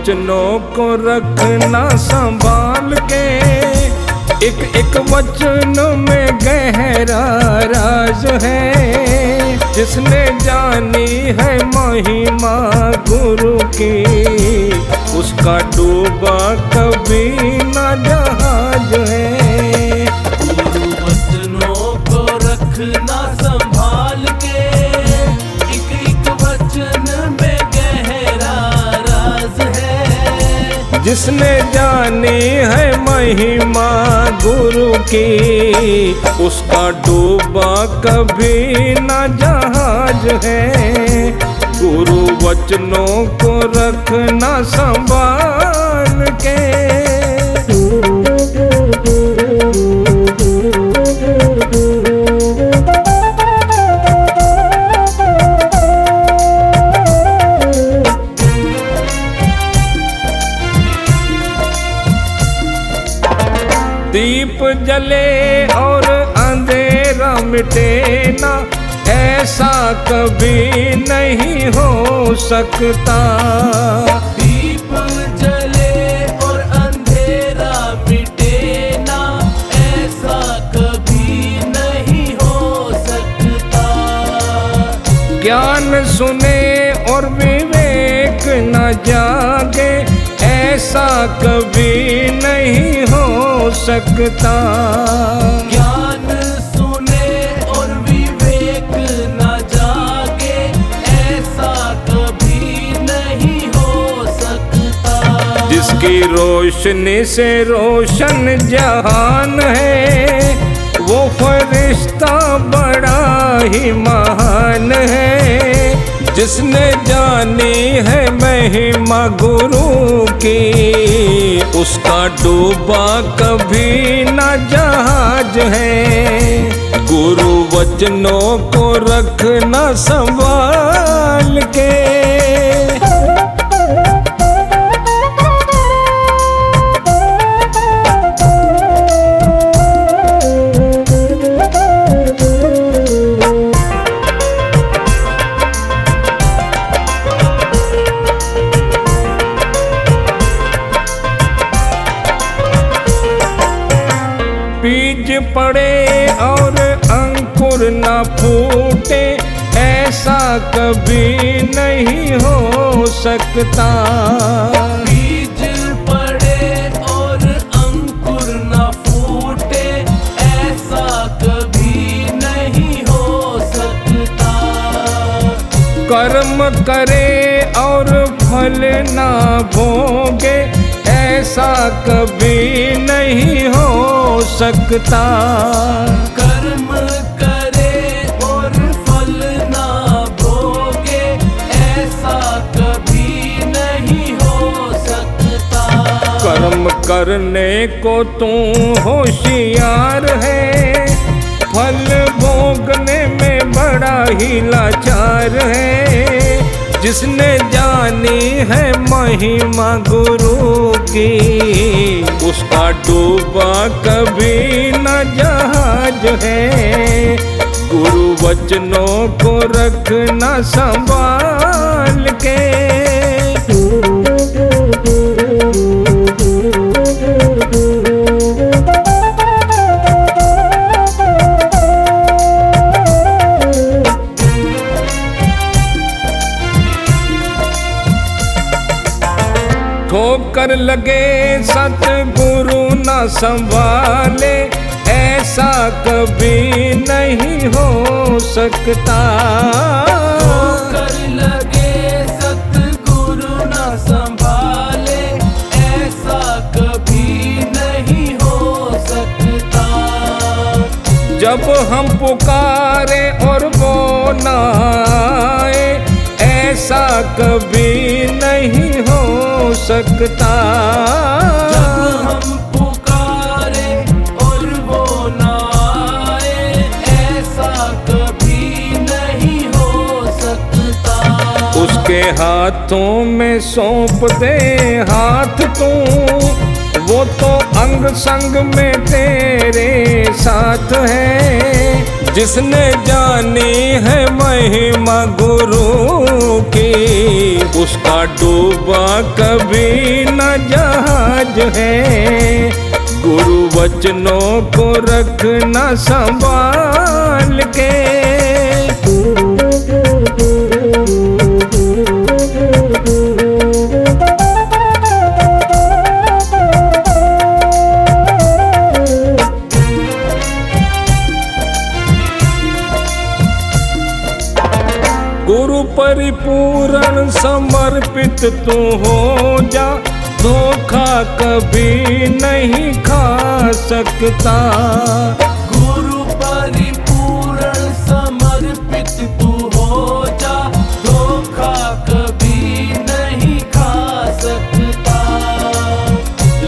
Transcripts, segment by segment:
वचनों को रखना संभाल के, एक एक वचन में गहरा राज है। जिसने जानी है महिमा गुरु की, उसका डूबा कभी ना जहाज है। गुरु वचनों को रखना संभाल के, एक एक वचन में गहरा राज है। जिसने जानी है महिमा गुरु की, उसका डूबा कभी ना जहाज है। गुरु वचनों को रखना संभाल के। दीप जले और अंधेरा मिटे ना, ऐसा कभी नहीं हो सकता। दीप जले और अंधेरा मिटे ना, ऐसा कभी नहीं हो सकता। ज्ञान सुने और विवेक न जागे, ऐसा कभी नहीं हो सकता। ज्ञान सुने और विवेक न जागे, ऐसा कभी नहीं हो सकता। जिसकी रोशनी से रोशन जहान है, वो फरिश्ता बड़ा ही महान है। जिसने जानी है महिमा गुरु की, उसका डूबा कभी ना जहाज है। गुरु वचनों को रखना संभाल के। बीज पड़े और अंकुर न फूटे, ऐसा कभी नहीं हो सकता। बीज पड़े और अंकुर न फूटे, ऐसा कभी नहीं हो सकता। कर्म करे और फल ना भोगे, ऐसा कभी नहीं हो सकता। कर्म करे और फल ना भोगे, ऐसा कभी नहीं हो सकता। कर्म करने को तू होशियार है, फल भोगने में बड़ा ही लाचार है। जिसने जानी है महिमा गुरु की, उसका डूबा कभी न जहाज है। गुरु वचनों को रखना संभाल के। ठोकर लगे सतगुरु न संभाले, ऐसा कभी नहीं हो सकता। ठोकर लगे सतगुरु न संभाले, ऐसा कभी नहीं हो सकता। जब हम पुकारे और वो न आए, ऐसा कभी नहीं हो सकता। जब हम पुकारे और वो ना आए, ऐसा कभी नहीं हो सकता। उसके हाथों में सौंप दे हाथ तू, वो तो अंग संग में तेरे साथ है। जिसने जानी है महिमा गुरु की, उसका डूबा कभी न जहाज है। गुरु वचनों को रखना संभाल के। गुरु परिपूर्ण समर्पित तू हो जा, धोखा कभी नहीं खा सकता। गुरु परिपूर्ण समर्पित तू हो जा, धोखा कभी नहीं खा सकता।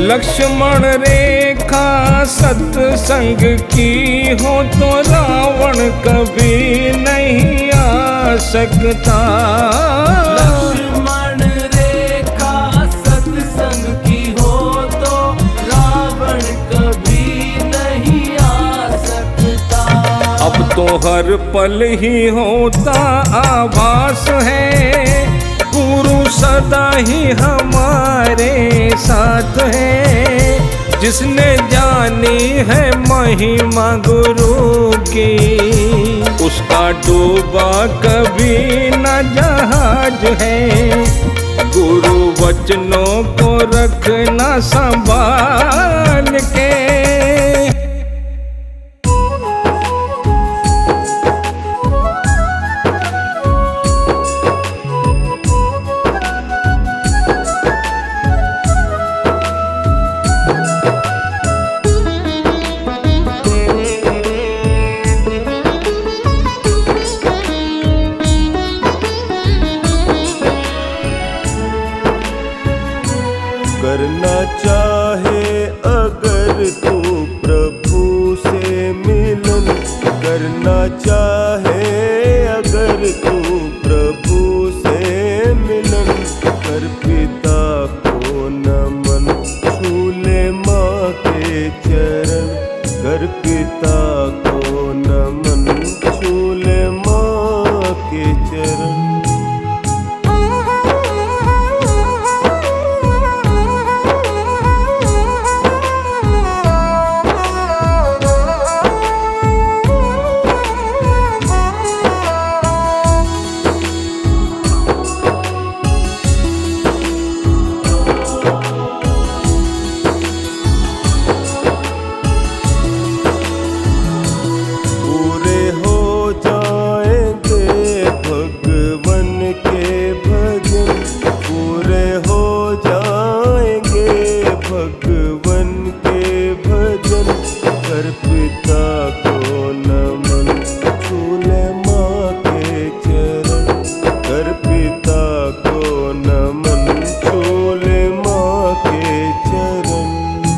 लक्ष्मण रेखा सत्संग की हो तो रावण कभी नहीं आ सकता। लक्ष्मण रेखा सत्संग की हो तो रावण कभी नहीं आ सकता। अब तो हर पल ही होता आभास है, गुरु सदा ही हमारे साथ है। जिसने जानी है महिमा गुरु की, उसका डूबा कभी न जहाज है। गुरु वचनों को रखना संभाल के। करना चाहे अगर तू प्रभु से मिलन, करना चाहे अगर तू प्रभु से मिलन, कर पिता को नमन, छू ले माँ के चरण। कर पिता को नमन, छू ले माँ के चरण।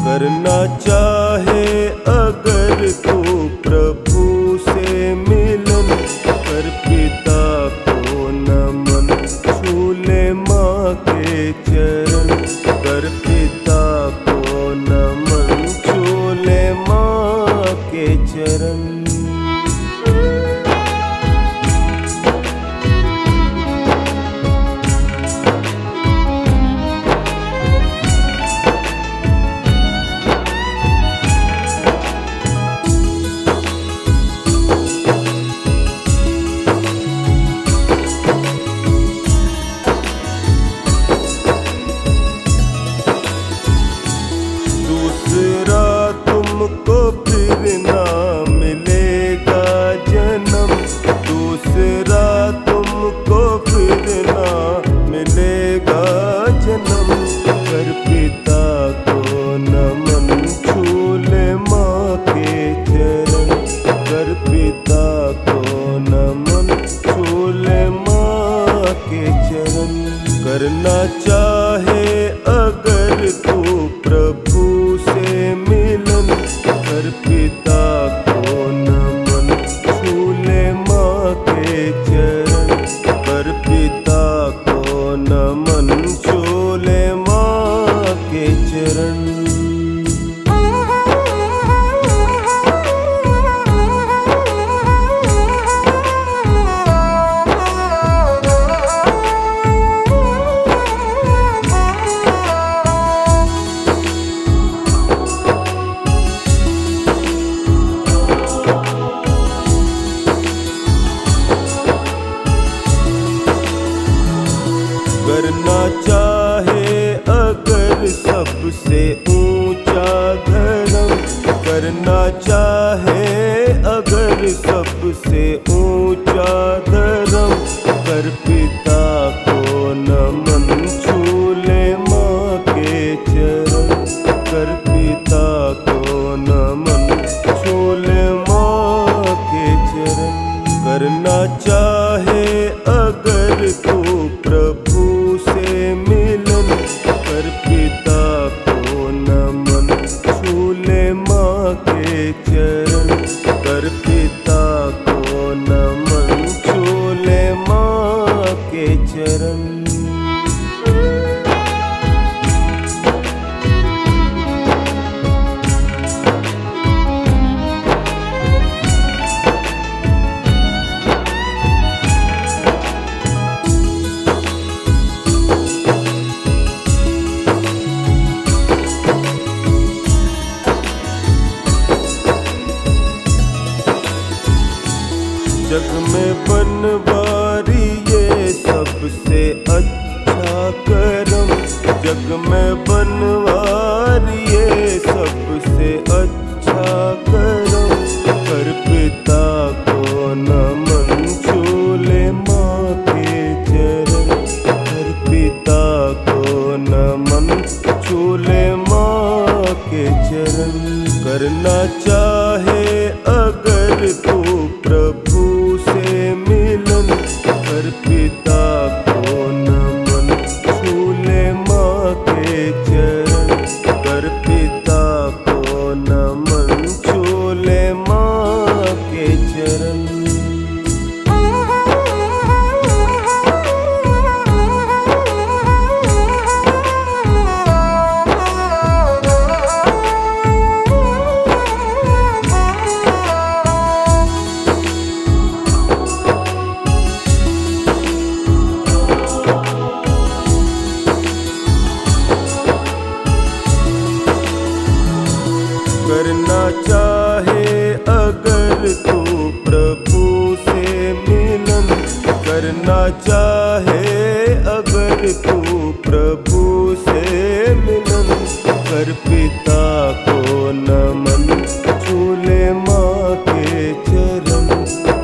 करना चाहे अगर तू प्रभु से मिलन, कर पिता को नमन, छू ले माँ के चरण। कर पिता को नमन, छू ले माँ के चरण। दूसरा तुमको फिर ना मिले, पर सबसे ऊंचा धर्म, कर पिता को नमन, छूले माँ के चरण। कर पिता को नमन, छूले माँ के चरण। करना चाहे अगर तू प्रभु से मिलन, कर पिता को नमन, छूले माँ के चरण। कर पिता को नमन, छूले माँ के चरण। जग में बनवारी ये सबसे अच्छा करम, जग में बनवारी ये सबसे अच्छा करम। कर पिता को नमन, छूले माँ के चरण। कर पिता को नमन, छूले माँ के चरण। करना चाहे अगर तू प्रभु से मिलन, कर पिता को नमन, छूले माँ के चरण। कर पिता को नमन, छूले माँ के चरण। करना चाहे अगर तू प्रभु से मिलन, करना चाहे अगर तू प्रभु से मिलन। कर पिता को नमन, छूले माँ के चरण।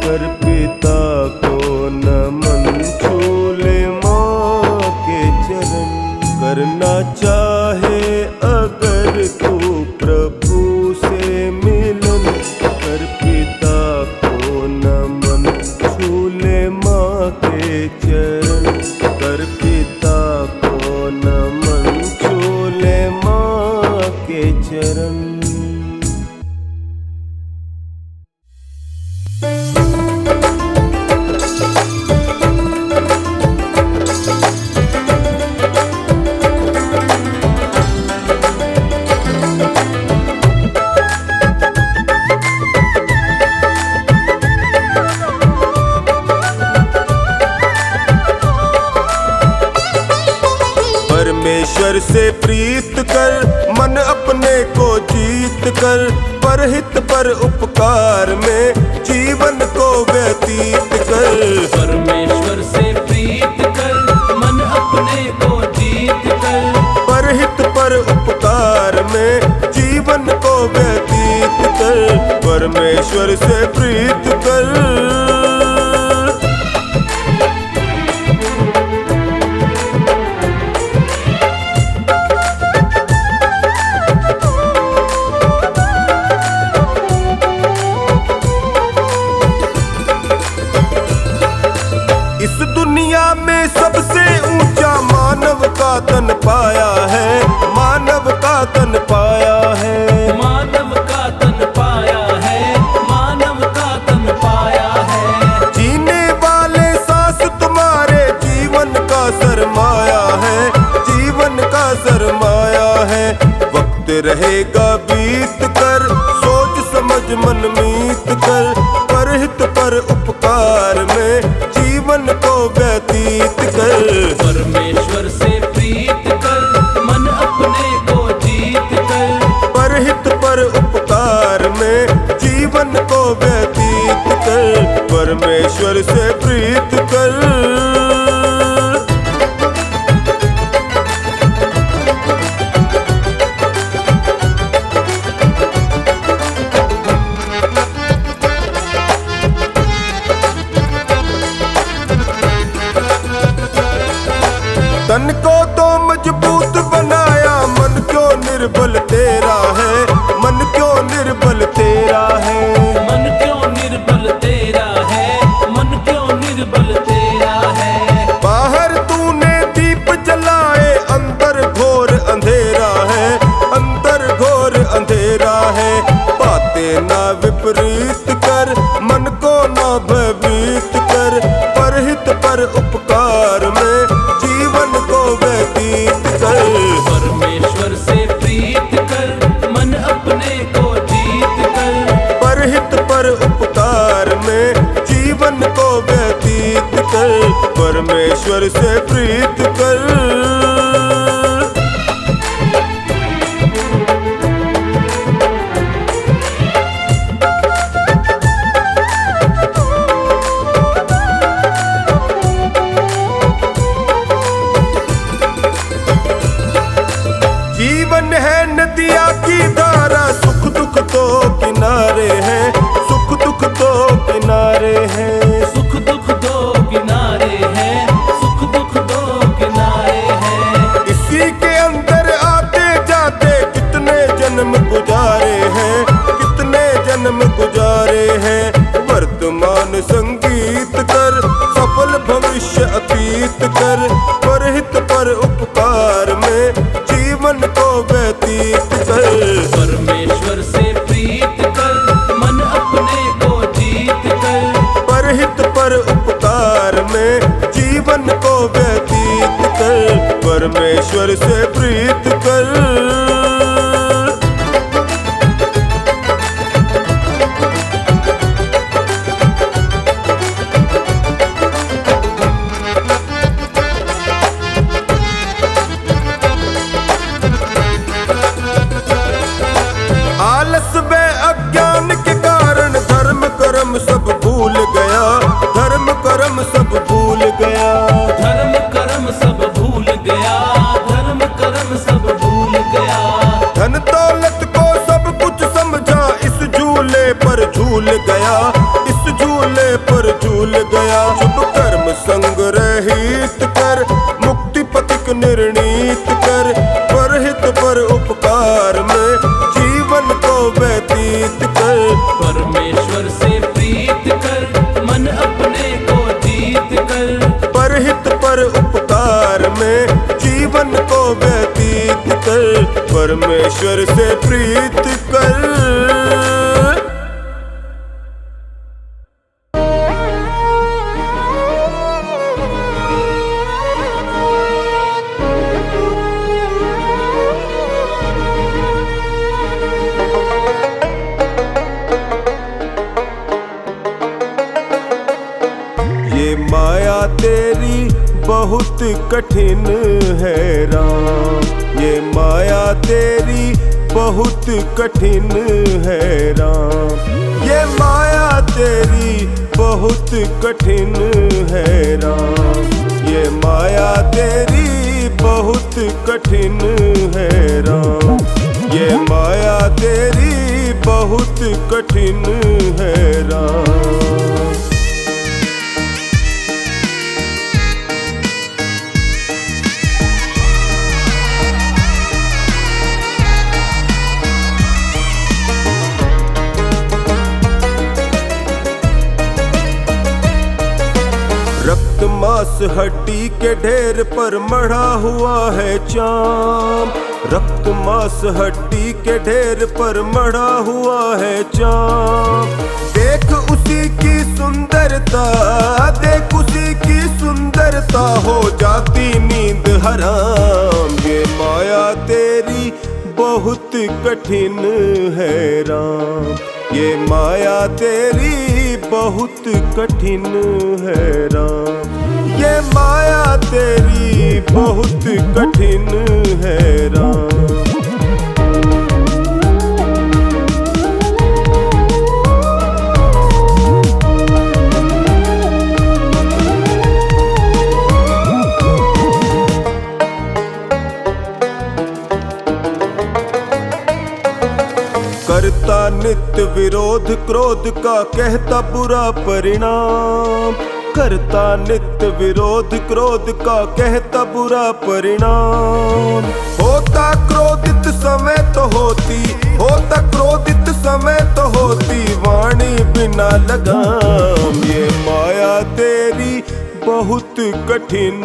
कर पिता को नमन, छूले माँ के चरण। करना चाहे अगर तू प्रभु से मिलन, कर पिता को नमन, छूले माँ के चरण। कर पिता को नमन, छूले माँ के चरण। परमेश्वर से प्रीत कर, मन अपने को जीत कर। परहित पर उपकार में जीवन को व्यतीत कर। परमेश्वर से प्रीत कर, मन अपने को जीत कर। परहित पर उपकार में जीवन को व्यतीत कर। परमेश्वर से प्रीत कर। इस दुनिया में सबसे ऊंचा मानव का तन पाया है, मानव का तन पाया है। मानव का तन पाया है, मानव का तन पाया है। जीने वाले सांस तुम्हारे जीवन का सरमाया है, जीवन का सरमाया है। वक्त रहेगा बीत कर, सोच समझ मन मीत कर। परहित पर उपकार में जीवन को व्यतीत कर। परमेश्वर से प्रीत कर, मन अपने को जीत कर। परहित पर उपकार में जीवन को व्यतीत कर। परमेश्वर से प्रीत कर। विपरीत कर, मन को ना भयभीत कर, परहित पर उपकार में जीवन को व्यतीत कर। परमेश्वर से प्रीत कर, मन अपने को जीत कर, परहित पर उपकार में जीवन को व्यतीत कर, परमेश्वर से प्रीत कर। जीवन है नदिया की धारा, सुख दुख तो किनारे हैं, सुख दुख तो किनारे हैं, सुख दुख दो किनारे हैं, सुख दुख दो किनारे हैं। इसी के अंदर आते जाते कितने जन्म गुजारे हैं, कितने जन्म गुजारे हैं। वर्तमान संगीत कर, सफल भविष्य अतीत कर, परहित पर उपकार में जीवन को व्यतीत कर। परमेश्वर से प्रीत कर, मन अपने को जीत कर, परहित पर उपकार में जीवन को व्यतीत कर, परमेश्वर से प्रीत कर। आलस व अज्ञान के कारण धर्म कर्म सब भूल गया, धर्म कर्म सब भूल गया, धर्म कर्म सब भूल गया, धर्म कर्म सब भूल गया। धन दौलत को सब कुछ समझा, इस झूले पर झूल गया, इस झूले पर झूल गया। शुभ कर्म संग रहित कर, मुक्ति पथिक निर्णीत कर, परहित पर उपकार में जीवन को व्यतीत कर। परमेश्वर से प्रीत कर, मन अपने को जीत कर, परहित पर उपकार में जीवन को व्यतीत कर, परमेश्वर से प्रीत कर। ये माया तेरी बहुत कठिन है राम, ये माया तेरी बहुत कठिन है राम, ये माया तेरी बहुत कठिन है राम, ये माया तेरी बहुत कठिन है राम, ये माया तेरी बहुत कठिन है राम। रक्त मांस हड्डी के ढेर पर मढ़ा हुआ है चाम, रक्त मांस हड्डी के ढेर पर मढ़ा हुआ है चाम। देख उसी की सुंदरता, देख उसी की सुंदरता, हो जाती नींद हराम। ये माया तेरी बहुत कठिन है राम, ये माया तेरी बहुत कठिन है राम, ये माया तेरी बहुत कठिन है राम। करता नित्य विरोध क्रोध का, कहता बुरा परिणाम, करता नित्य विरोध क्रोध का, कहता बुरा परिणाम। होता क्रोधित समय तो होती, होता क्रोधित समय तो होती, वाणी बिना लगाम। ये माया तेरी बहुत कठिन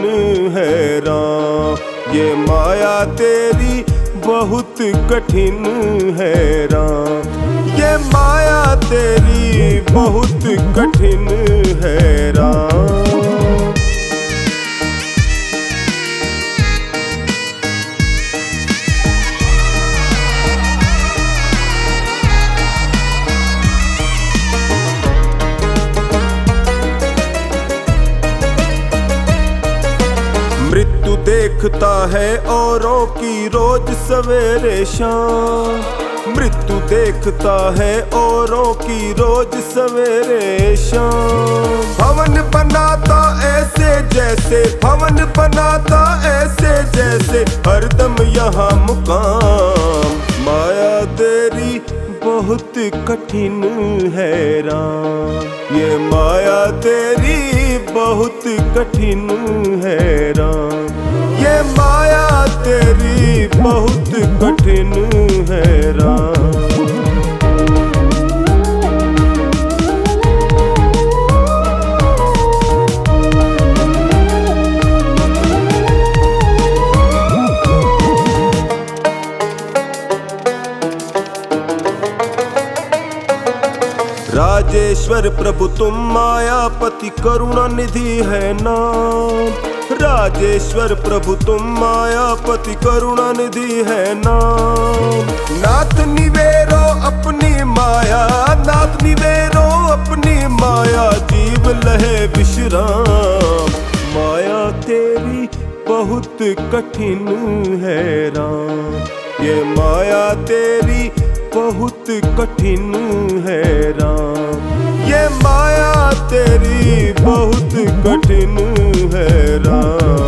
है राम, ये माया तेरी बहुत कठिन है राम, ये ये माया तेरी बहुत कठिन है राम। मृत्यु देखता है औरों की रोज सवेरे शाम, मृत्यु देखता है औरों की रोज सवेरे शाम। भवन बनाता ऐसे जैसे, भवन बनाता ऐसे जैसे, हरदम यहाँ मुकाम। माया तेरी बहुत कठिन है राम, ये माया तेरी बहुत कठिन है राम, ये माया तेरी बहुत कठिन है राम। राजेश्वर प्रभु तुम मायापति करुणा निधि है नाम, राजेश्वर प्रभु तुम मायापति करुणा निधि है नाम। नाथ निवेरो अपनी माया, नाथ निवेरो अपनी माया, जीव लहे विश्राम। माया तेरी बहुत कठिन है राम, ये माया तेरी बहुत कठिन है राम, ये माया तेरी बहुत कठिन है राम।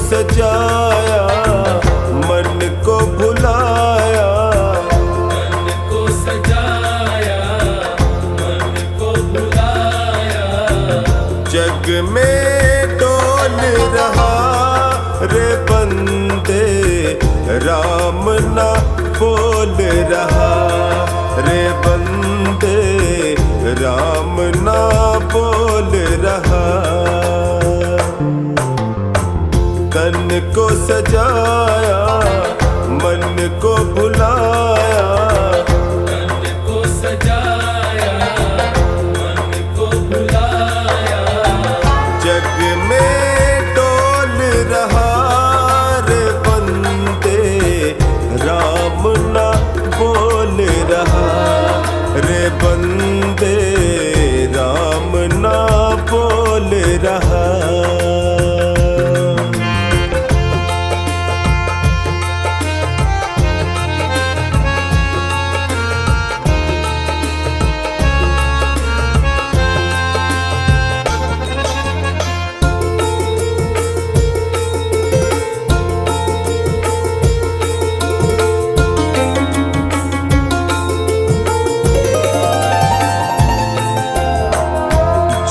सजाया, मन को भुलाया, तन को सजाया, मन को भुलाया। जग में डोल रहा रे बंदे, राम ना बोल रहा रे बंदे, राम ना बोल रहा। तन को सजाया, मन को भुलाया, तन को सजाया, मन को भुलाया। जग में डोल रहा रे बंदे, राम ना बोल रहा रे बंदे, राम ना बोल रहा।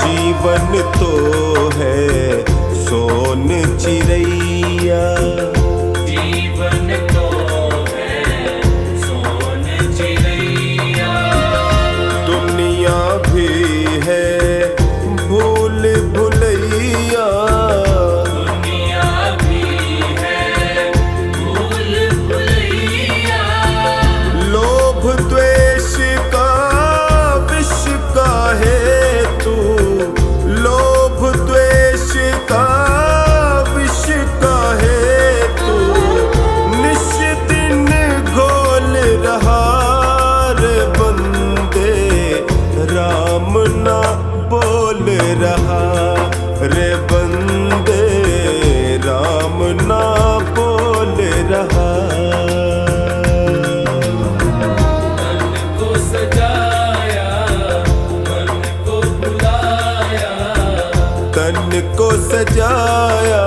जीवन तो है सोन चिड़ैया, जीवन तो है सोन चिड़ैया। दुनिया भी है भूल भुलैया, दुनिया भी है भूल भुलैया। लोभ द्वेष का विष का है तू, लोभ द्वेष का विष का है तू। निश दिन घोल रहा रे बंदे, राम ना बोल रहा रे बंदे, राम ना बोल रहा। तन को सजाया, मन को भुलाया, तन को सजाया,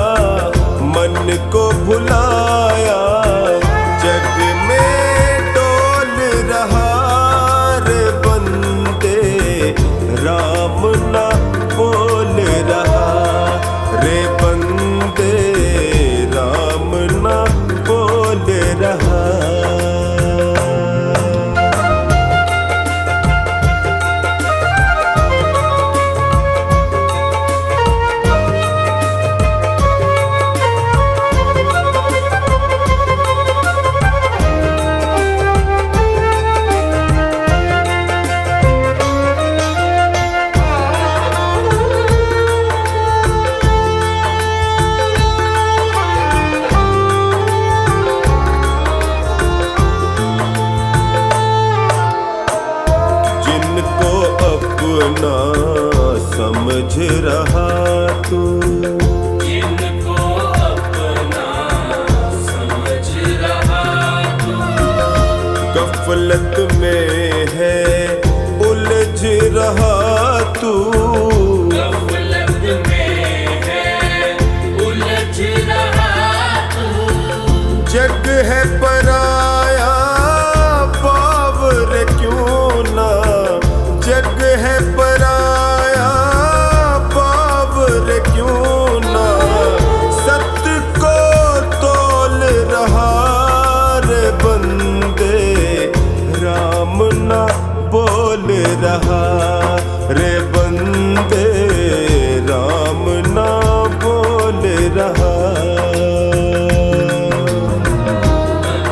मन को भुलाया। जग में डोल रहा रे बंदे, राम ना बोल रहा रे बंदे, राम ना बोल रहा। जिनको अपना समझ रहा तू, जिनको अपना समझ रहा तू। गफलत में है उलझ रहा तू, गफलत में है उलझ रहा तू। जग है पराया बावर क्यों ना, जग है पराया बावर क्यों ना। सत्य को तोल रहा रे बंदे, राम ना बोल रहा रे बंदे, राम ना बोल रहा। तन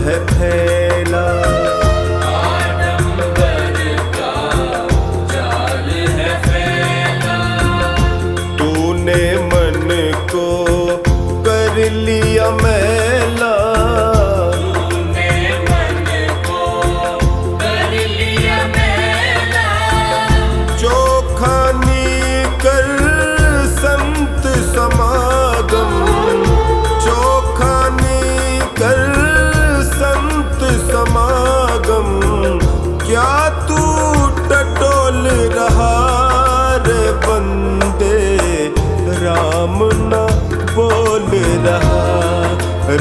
है फैला। आडंबर का जाल है फैला। तूने मन को कर लिया मैला। तूने मन को कर लिया मैला। चोखानी कर संत समागम। चोखानी कर संत समागम। क्या तू टटोल रहा रे बंदे, राम न बोल रहा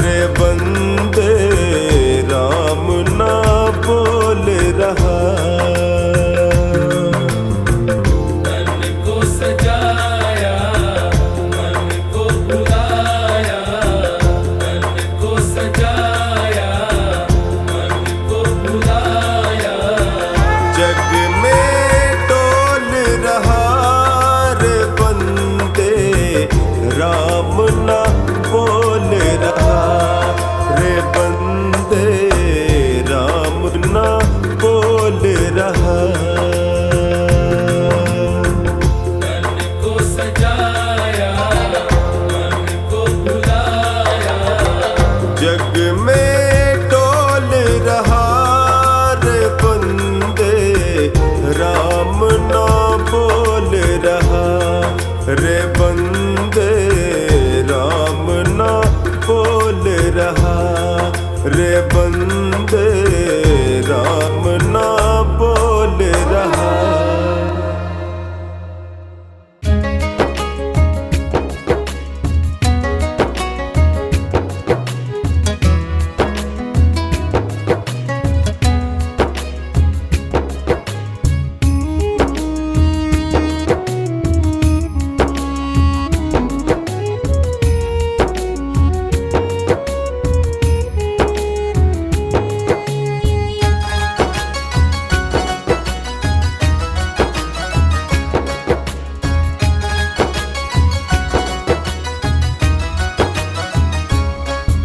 रे बंदे, राम न बोल रहा। मन को सजाया, मन को भुलाया। मन को सजाया, मन को भुलाया। जग में डोल रहा रे बंदे, राम न बोल रहा रे बंदे, राम न बोल रहा। मन को सजाया, मन को भुलाया। जग में डोल रहा रे बंदे, राम न बोल रहा रे बंदे, राम न बोल रहा रे बंदे, राम न बोल रहा।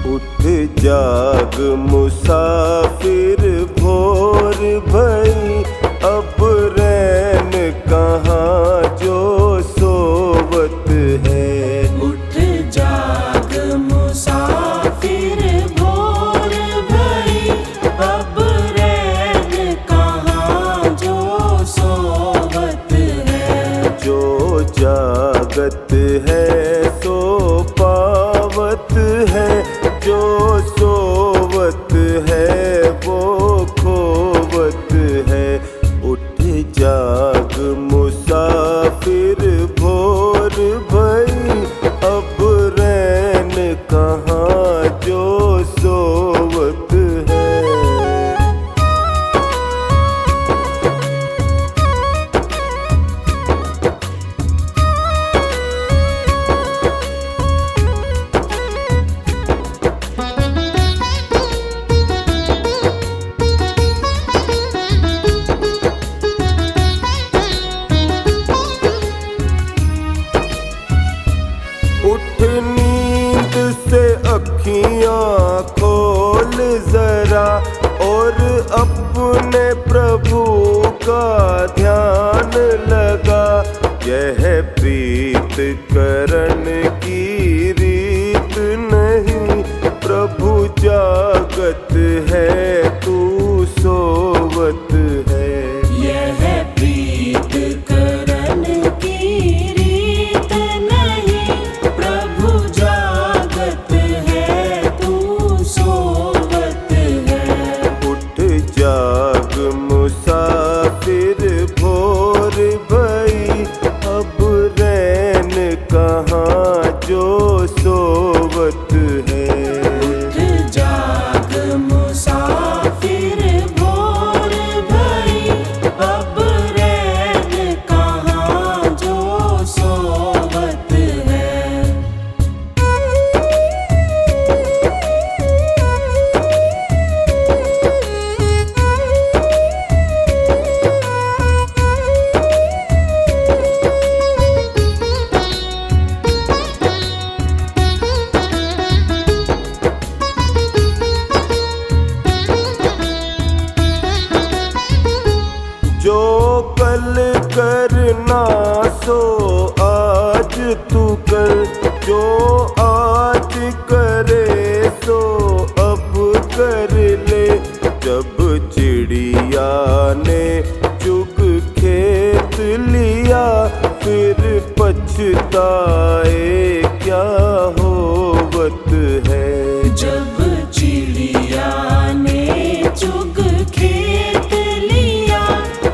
उठ जाग मुसाफिर भोर भई, अब रैन कहाँ जो सोवत है। उठ जाग मुसाफिर भोर भई, अब रैन कहाँ जो सोवत है। जो जागत है सो पावत है, जो सोवत है वो खोवत है। उठ जाग मुसाफिर भोर भई, अब रैन कहाँ जो सोवत है। उठ नींद से अखियाँ खोल जरा, और अपने प्रभु का ध्यान लगा। यह प्रीत करण की रीत नहीं, प्रभु जागत है तू सोवत है। यह प्रीत करण की रीत नहीं, प्रभु जागत है तू सोवत है। उठ जाग मुसाफिर भोर भई, अब रैन कहाँ जो सोवत है। उठ जाग मुसाफिर जो कल करना सो आज तू कर, जो आज करे सो अब कर ले। जब चिड़िया ने चुग खेत लिया, फिर पछताए क्या होवत है। जब चिड़िया ने चुग खेत लिया,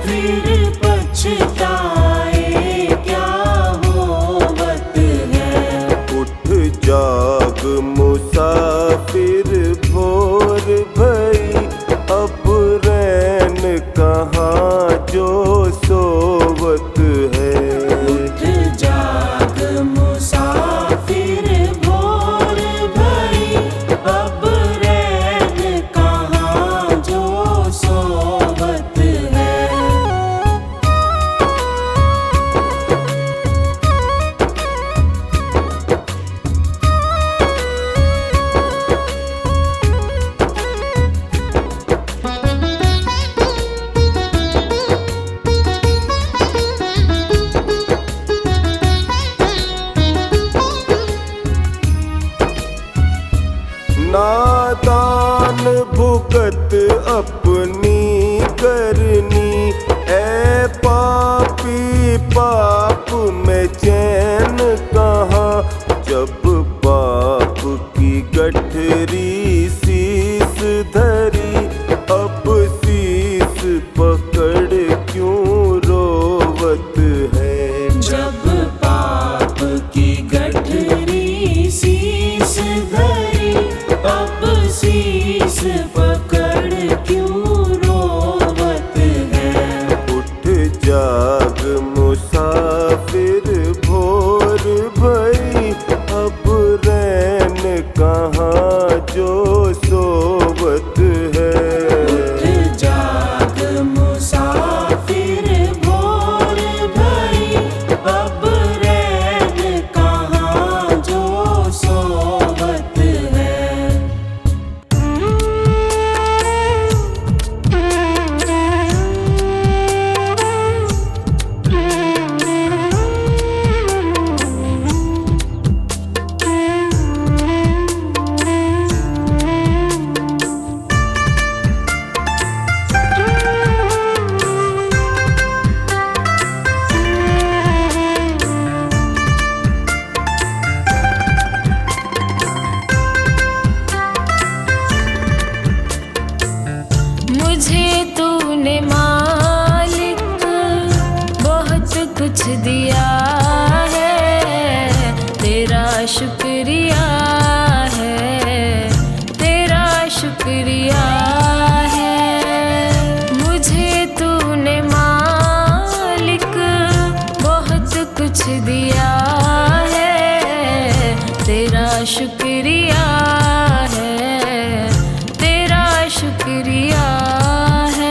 फिर पछताए क्या होवत है। उठ जाग मुसाफिर भोर भई, अब रैन कहाँ जो सोवत है। उठ जाग मुसाफिर भोर भई, अब रैन कहाँ जो सोवत है। नादान भुगत अपनी करनी, ऐ पापी पाप में चैन कहाँ। जब पाप की गठरी शीस धरी, अब शीस पकड़ क्यों रोवत है। जब पाप की गठरी शीस धरी, अब शीस पकड़ क्यों रोवत है। उठ जाग मुसाफिर भोर भई, अब रैन कहाँ जो सोवत है। उठ जाग मुसाफिर भोर भई, अब रैन कहाँ जो सोवत है। मुझे तूने मालिक बहुत कुछ दिया है, तेरा शुक्रिया है, तेरा शुक्रिया है। मुझे तूने मालिक बहुत कुछ दिया है, तेरा शुक्रिया है, तेरा शुक्रिया है।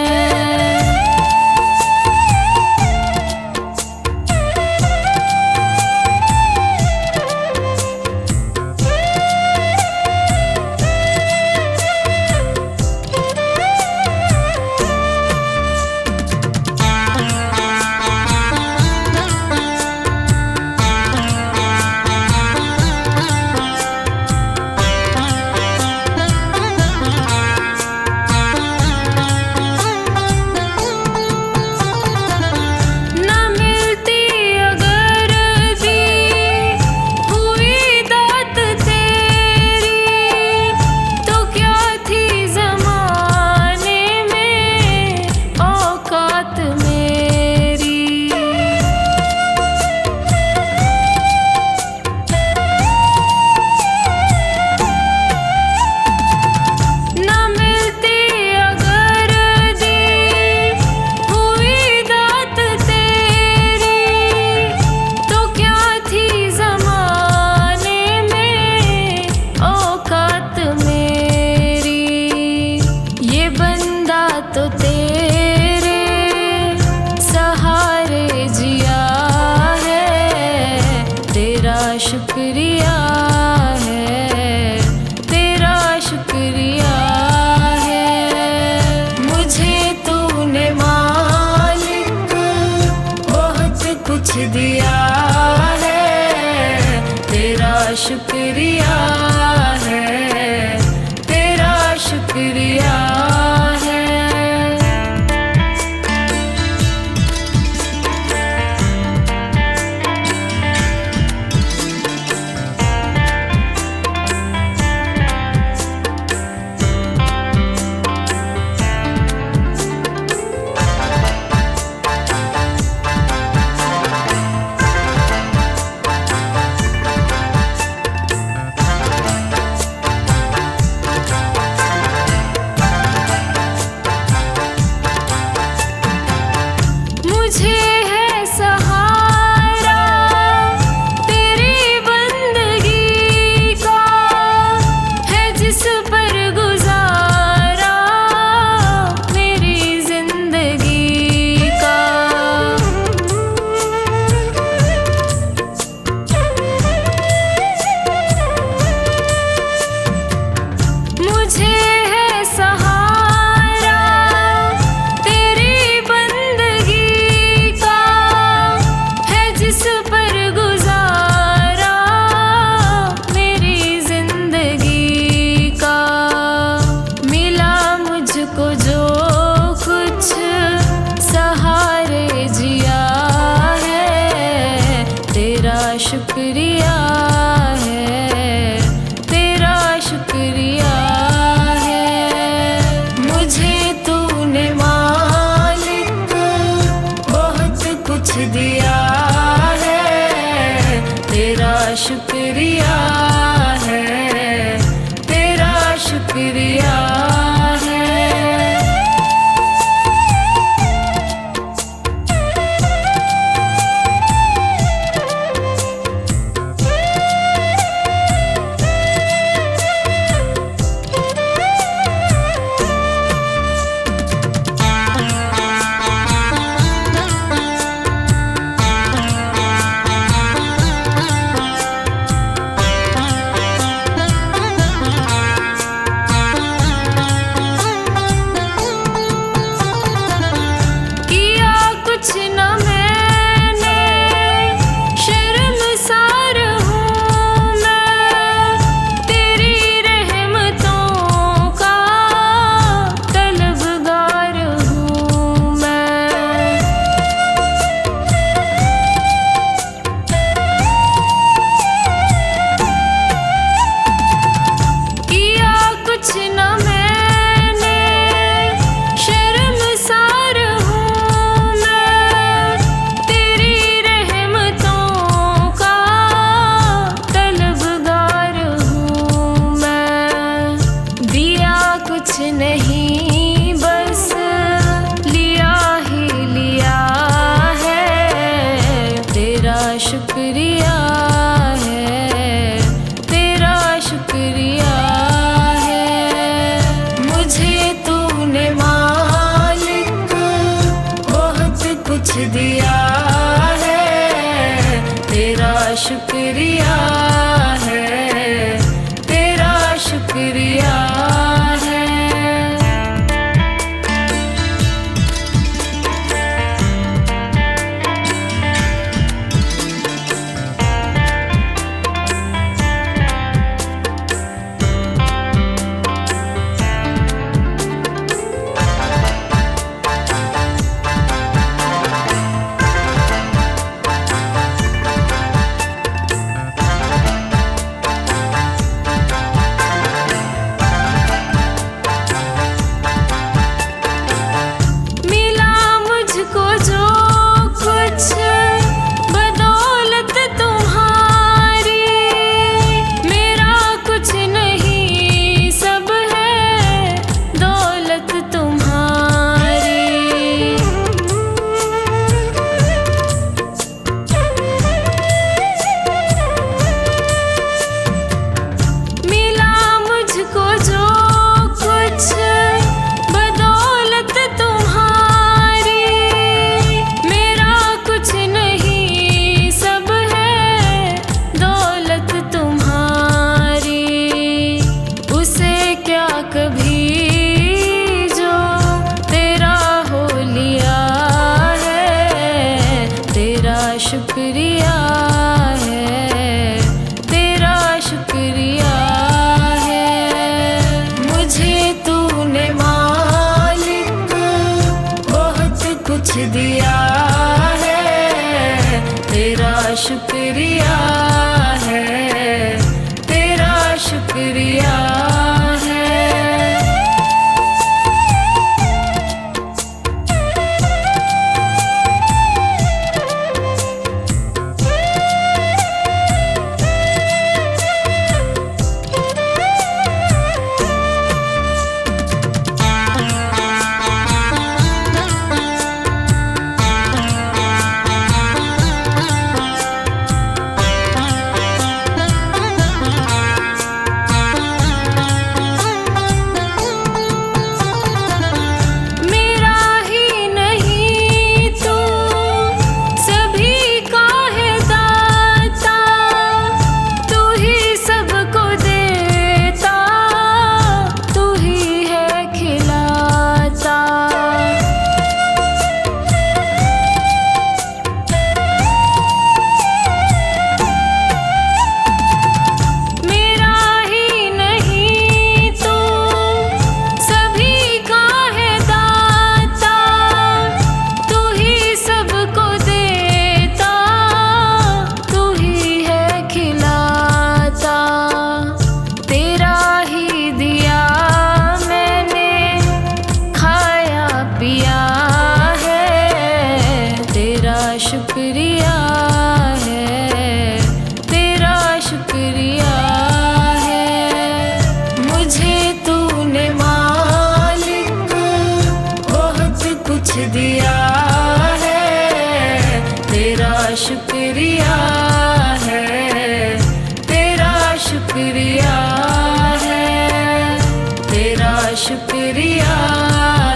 शुक्रिया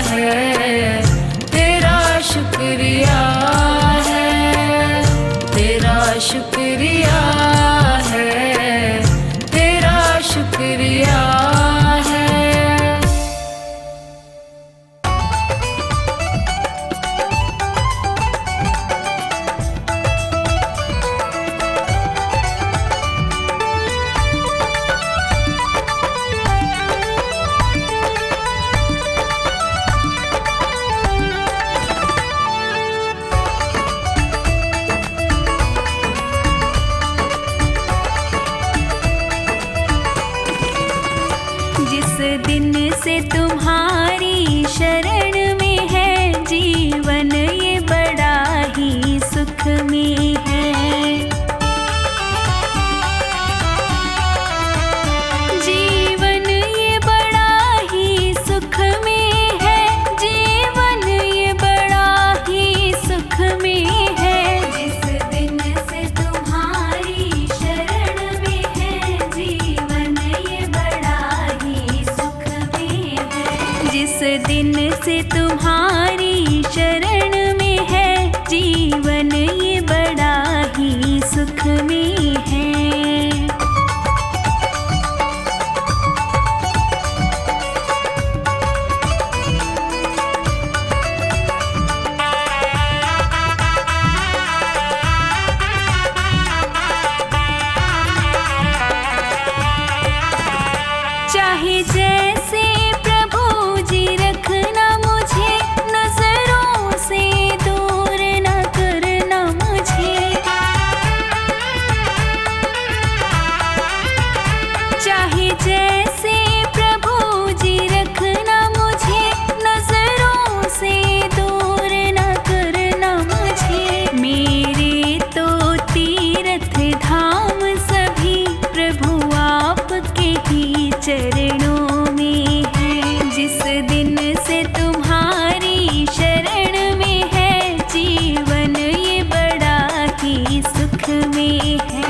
है, तेरा शुक्रिया है, तेरा शुक्रिया है, तेरा शुक्रिया है। जिस दिन से तुम्हारी शरण में है जीवन, ये बड़ा ही सुख में है। जीवन ये बड़ा ही सुख में है, जीवन ये बड़ा ही सुख में है। जिस दिन से तुम्हारी शरण में है जीवन, ये बड़ा ही सुख में है। जिस दिन से तुम्हारी शरण में है जीवन, ये बड़ा ही सुख में है। चाहे जैसे प्रभु जी रखना मुझे, नजरों से दूर न करना मुझे। चाहे जैसे प्रभु जी रखना मुझे, नजरों से दूर न करना मुझे। मेरे तो तीर्थ धाम सभी प्रभु आपके ही चरणों में है। जिस दिन से तुम्हारी शरण में है जीवन, ये बड़ा ही सुख में है।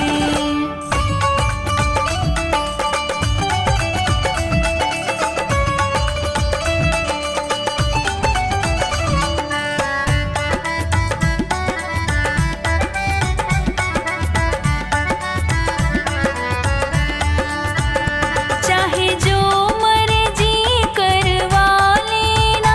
चाहे जो मर्जी करवा लेना,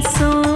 सोए